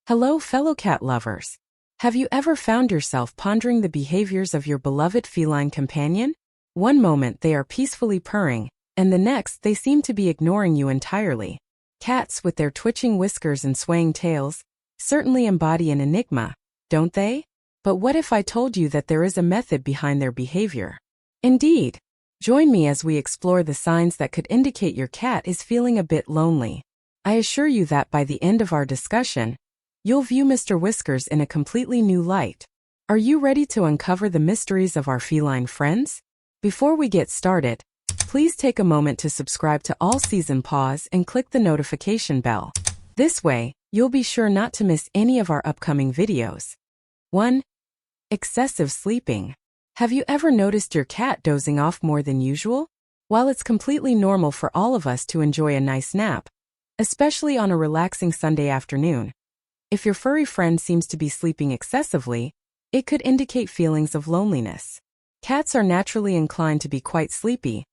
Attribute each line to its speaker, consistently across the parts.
Speaker 1: Hello, fellow cat lovers. Have you ever found yourself pondering the behaviors of your beloved feline companion? One moment they are peacefully purring, and the next they seem to be ignoring you entirely. Cats, with their twitching whiskers and swaying tails, certainly embody an enigma, don't they? But what if I told you that there is a method behind their behavior? Indeed. Join me as we explore the signs that could indicate your cat is feeling a bit lonely. I assure you that by the end of our discussion, you'll view Mr. Whiskers in a completely new light. Are you ready to uncover the mysteries of our feline friends? Before we get started, please take a moment to subscribe to All Season Paws and click the notification bell. This way, you'll be sure not to miss any of our upcoming videos. 1. Excessive sleeping. Have you ever noticed your cat dozing off more than usual? While it's completely normal for all of us to enjoy a nice nap, especially on a relaxing Sunday afternoon, if your furry friend seems to be sleeping excessively, it could indicate feelings of loneliness. Cats are naturally inclined to be quite sleepy,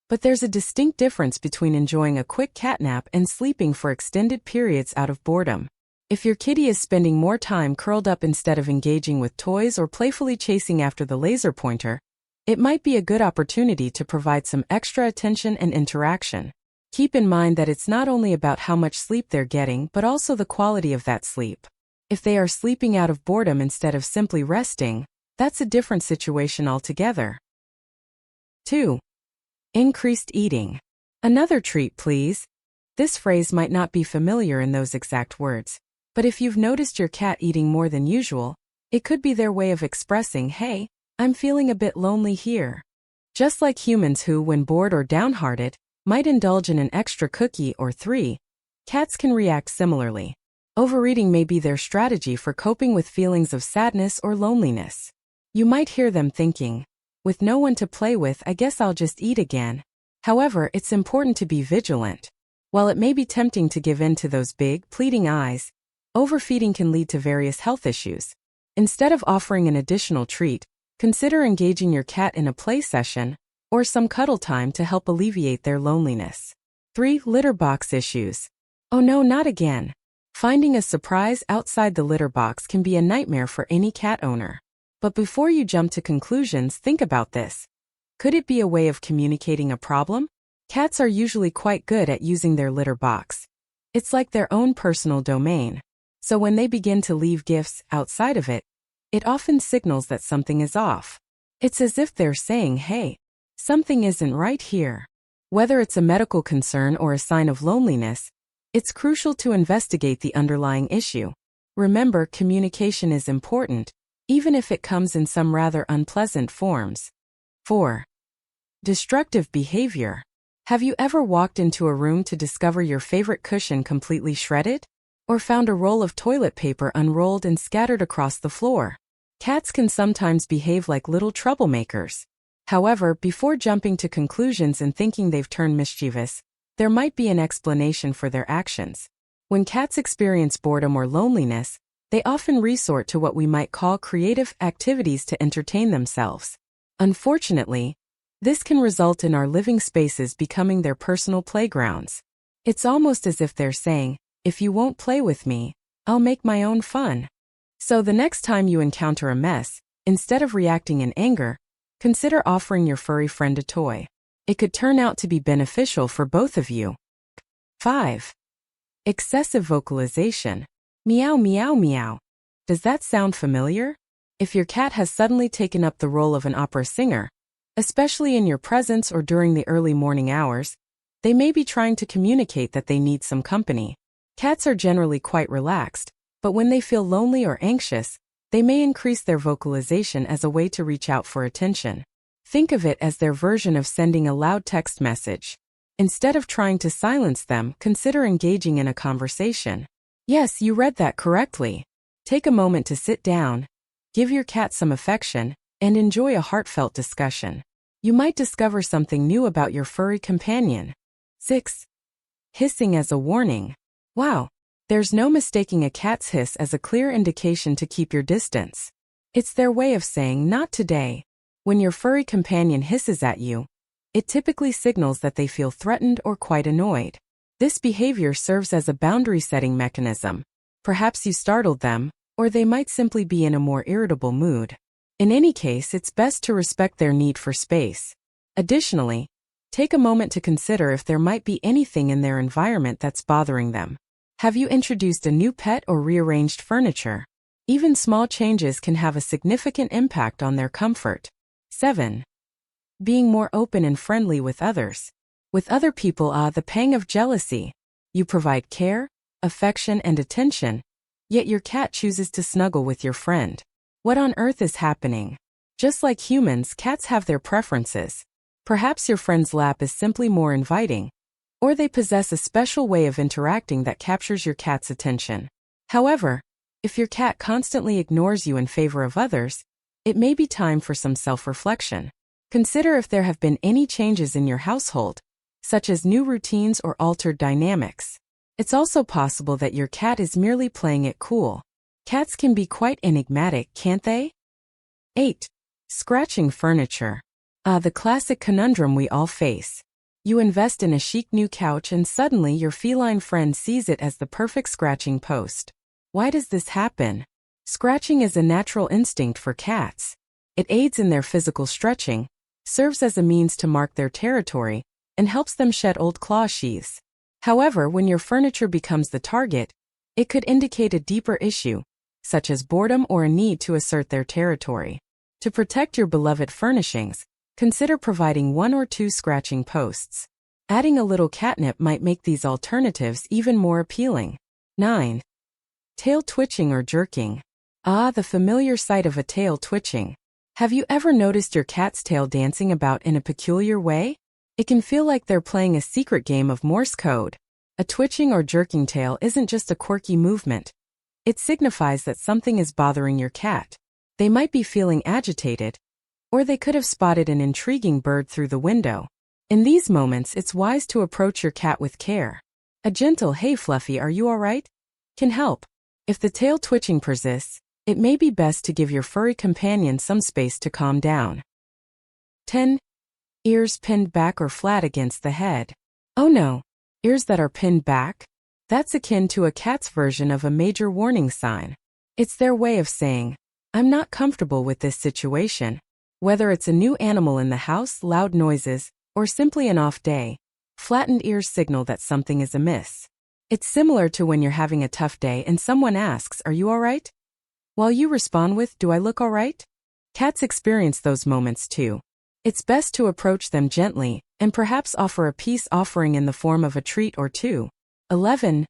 Speaker 1: but there's a distinct difference between enjoying a quick cat nap and sleeping for extended periods out of boredom. If your kitty is spending more time curled up instead of engaging with toys or playfully chasing after the laser pointer, it might be a good opportunity to provide some extra attention and interaction. Keep in mind that it's not only about how much sleep they're getting but also the quality of that sleep. If they are sleeping out of boredom instead of simply resting, that's a different situation altogether. 2. Increased eating. Another treat, please. This phrase might not be familiar in those exact words, but if you've noticed your cat eating more than usual, it could be their way of expressing, "Hey, I'm feeling a bit lonely here." Just like humans who, when bored or downhearted, might indulge in an extra cookie or 3, cats can react similarly. Overeating may be their strategy for coping with feelings of sadness or loneliness. You might hear them thinking, "With no one to play with, I guess I'll just eat again." However, it's important to be vigilant. While it may be tempting to give in to those big, pleading eyes, overfeeding can lead to various health issues. Instead of offering an additional treat, consider engaging your cat in a play session or some cuddle time to help alleviate their loneliness. 3. Litter box issues. Oh no, not again. Finding a surprise outside the litter box can be a nightmare for any cat owner. But before you jump to conclusions, think about this. Could it be a way of communicating a problem? Cats are usually quite good at using their litter box. It's like their own personal domain. So when they begin to leave gifts outside of it, it often signals that something is off. It's as if they're saying, "Hey, something isn't right here." Whether it's a medical concern or a sign of loneliness, it's crucial to investigate the underlying issue. Remember, communication is important, even if it comes in some rather unpleasant forms. 4. Destructive behavior. Have you ever walked into a room to discover your favorite cushion completely shredded? Or found a roll of toilet paper unrolled and scattered across the floor? Cats can sometimes behave like little troublemakers. However, before jumping to conclusions and thinking they've turned mischievous, there might be an explanation for their actions. When cats experience boredom or loneliness, they often resort to what we might call creative activities to entertain themselves. Unfortunately, this can result in our living spaces becoming their personal playgrounds. It's almost as if they're saying, "If you won't play with me, I'll make my own fun." So the next time you encounter a mess, instead of reacting in anger, consider offering your furry friend a toy. It could turn out to be beneficial for both of you. 5. Excessive vocalization. Meow, meow, meow. Does that sound familiar? If your cat has suddenly taken up the role of an opera singer, especially in your presence or during the early morning hours, they may be trying to communicate that they need some company. Cats are generally quite relaxed, but when they feel lonely or anxious, they may increase their vocalization as a way to reach out for attention. Think of it as their version of sending a loud text message. Instead of trying to silence them, consider engaging in a conversation. Yes, you read that correctly. Take a moment to sit down, give your cat some affection, and enjoy a heartfelt discussion. You might discover something new about your furry companion. 6. Hissing as a warning. Wow, there's no mistaking a cat's hiss as a clear indication to keep your distance. It's their way of saying, "Not today." When your furry companion hisses at you, it typically signals that they feel threatened or quite annoyed. This behavior serves as a boundary-setting mechanism, Perhaps you startled them, or they might simply be in a more irritable mood. In any case, it's best to respect their need for space. Additionally, take a moment to consider if there might be anything in their environment that's bothering them. Have you introduced a new pet or rearranged furniture? Even small changes can have a significant impact on their comfort. 7. Being more open and friendly with others. With other people, the pang of jealousy. You provide care, affection, and attention, yet your cat chooses to snuggle with your friend. What on earth is happening? Just like humans, cats have their preferences. Perhaps your friend's lap is simply more inviting, or they possess a special way of interacting that captures your cat's attention. However, if your cat constantly ignores you in favor of others, it may be time for some self-reflection. Consider if there have been any changes in your household, such as new routines or altered dynamics. It's also possible that your cat is merely playing it cool. Cats can be quite enigmatic, can't they? 8. Scratching furniture. The classic conundrum we all face. You invest in a chic new couch and suddenly your feline friend sees it as the perfect scratching post. Why does this happen? Scratching is a natural instinct for cats. It aids in their physical stretching, serves as a means to mark their territory, and helps them shed old claw sheaths. However, when your furniture becomes the target, it could indicate a deeper issue, such as boredom or a need to assert their territory. To protect your beloved furnishings, consider providing 1 or 2 scratching posts. Adding a little catnip might make these alternatives even more appealing. 9. Tail twitching or jerking. The familiar sight of a tail twitching. Have you ever noticed your cat's tail dancing about in a peculiar way? It can feel like they're playing a secret game of Morse code. A twitching or jerking tail isn't just a quirky movement. It signifies that something is bothering your cat. They might be feeling agitated, or they could have spotted an intriguing bird through the window. In these moments, it's wise to approach your cat with care. A gentle "Hey Fluffy, are you alright?" can help. If the tail twitching persists, it may be best to give your furry companion some space to calm down. 10. Ears pinned back or flat against the head. Oh no, ears that are pinned back? That's akin to a cat's version of a major warning sign. It's their way of saying, "I'm not comfortable with this situation." Whether it's a new animal in the house, loud noises, or simply an off day, flattened ears signal that something is amiss. It's similar to when you're having a tough day and someone asks, "Are you alright?" while you respond with, "Do I look alright?" Cats experience those moments too. It's best to approach them gently, and perhaps offer a peace offering in the form of a treat or two. 11.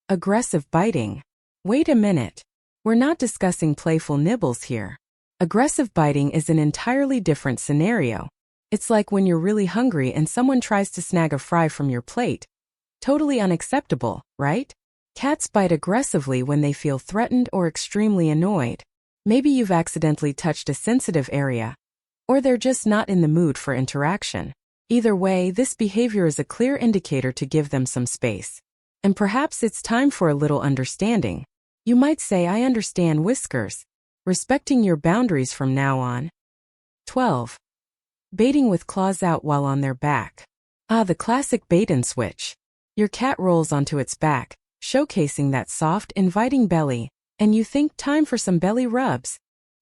Speaker 1: Aggressive biting. Wait a minute. We're not discussing playful nibbles here. Aggressive biting is an entirely different scenario. It's like when you're really hungry and someone tries to snag a fry from your plate. Totally unacceptable, right? Cats bite aggressively when they feel threatened or extremely annoyed. Maybe you've accidentally touched a sensitive area, or they're just not in the mood for interaction. Either way, this behavior is a clear indicator to give them some space. And perhaps it's time for a little understanding. You might say, "I understand, Whiskers. Respecting your boundaries from now on." 12. Baiting with claws out while on their back. The classic bait and switch. Your cat rolls onto its back, showcasing that soft, inviting belly, and you think time for some belly rubs.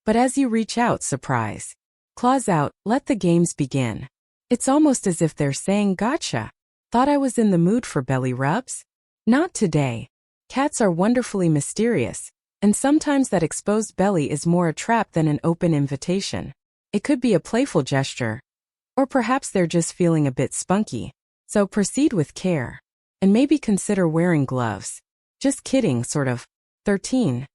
Speaker 1: But as you reach out, surprise. Claws out, let the games begin. It's almost as if they're saying, "Gotcha. Thought I was in the mood for belly rubs? Not today." Cats are wonderfully mysterious, and sometimes that exposed belly is more a trap than an open invitation. It could be a playful gesture, or perhaps they're just feeling a bit spunky. So proceed with care. And maybe consider wearing gloves. Just kidding, sort of. 13.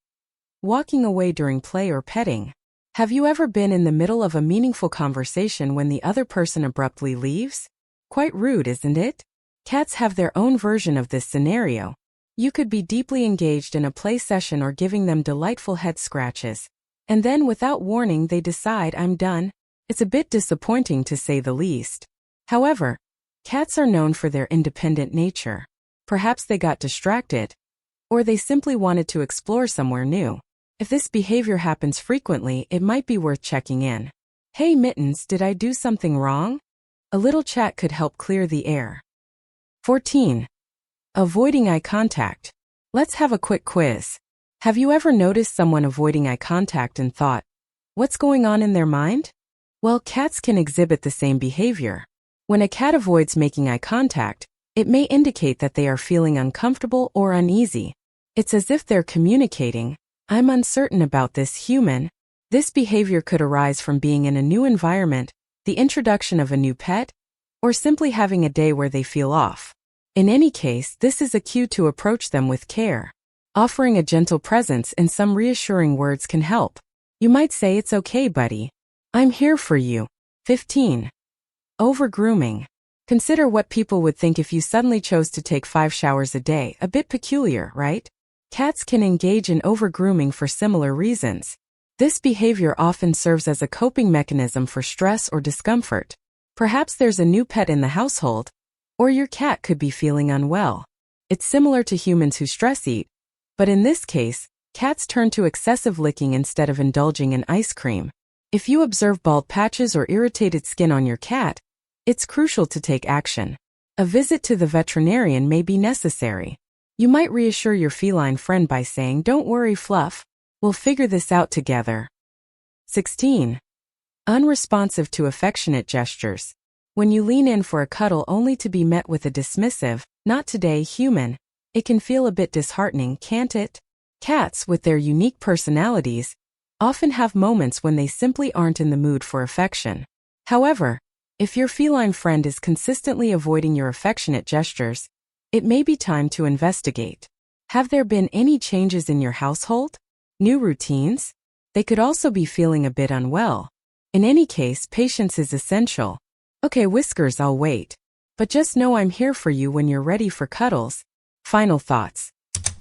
Speaker 1: Walking away during play or petting. Have you ever been in the middle of a meaningful conversation when the other person abruptly leaves? Quite rude, isn't it? Cats have their own version of this scenario. You could be deeply engaged in a play session or giving them delightful head scratches, and then without warning they decide, "I'm done." It's a bit disappointing to say the least. However, cats are known for their independent nature. Perhaps they got distracted, or they simply wanted to explore somewhere new. If this behavior happens frequently, it might be worth checking in. "Hey Mittens, did I do something wrong?" A little chat could help clear the air. 14. Avoiding eye contact. Let's have a quick quiz. Have you ever noticed someone avoiding eye contact and thought, what's going on in their mind? Well, cats can exhibit the same behavior. When a cat avoids making eye contact, it may indicate that they are feeling uncomfortable or uneasy. It's as if they're communicating, I'm uncertain about this human. This behavior could arise from being in a new environment, the introduction of a new pet, or simply having a day where they feel off. In any case, this is a cue to approach them with care. Offering a gentle presence and some reassuring words can help. You might say, it's okay, buddy. I'm here for you. 15. Over-grooming. Consider what people would think if you suddenly chose to take 5 showers a day. A bit peculiar, right? Cats can engage in over-grooming for similar reasons. This behavior often serves as a coping mechanism for stress or discomfort. Perhaps there's a new pet in the household, or your cat could be feeling unwell. It's similar to humans who stress eat, but in this case, cats turn to excessive licking instead of indulging in ice cream. If you observe bald patches or irritated skin on your cat, it's crucial to take action. A visit to the veterinarian may be necessary. You might reassure your feline friend by saying, don't worry, Fluff, we'll figure this out together. 16. Unresponsive to affectionate gestures. When you lean in for a cuddle only to be met with a dismissive, not today, human, it can feel a bit disheartening, can't it? Cats, with their unique personalities, often have moments when they simply aren't in the mood for affection. However, if your feline friend is consistently avoiding your affectionate gestures, it may be time to investigate. Have there been any changes in your household? New routines? They could also be feeling a bit unwell. In any case, patience is essential. Okay, Whiskers, I'll wait. But just know I'm here for you when you're ready for cuddles. Final thoughts.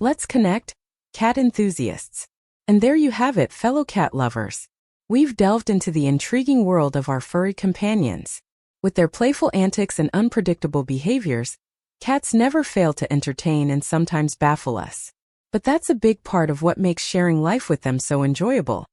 Speaker 1: Let's connect, cat enthusiasts. And there you have it, fellow cat lovers. We've delved into the intriguing world of our furry companions. With their playful antics and unpredictable behaviors, cats never fail to entertain and sometimes baffle us. But that's a big part of what makes sharing life with them so enjoyable,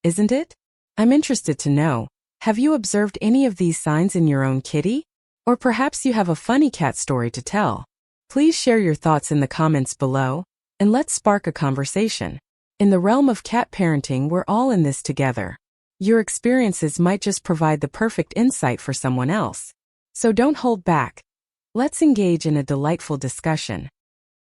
Speaker 1: isn't it? I'm interested to know, have you observed any of these signs in your own kitty? Or perhaps you have a funny cat story to tell. Please share your thoughts in the comments below, and let's spark a conversation. In the realm of cat parenting, we're all in this together. Your experiences might just provide the perfect insight for someone else. So don't hold back. Let's engage in a delightful discussion.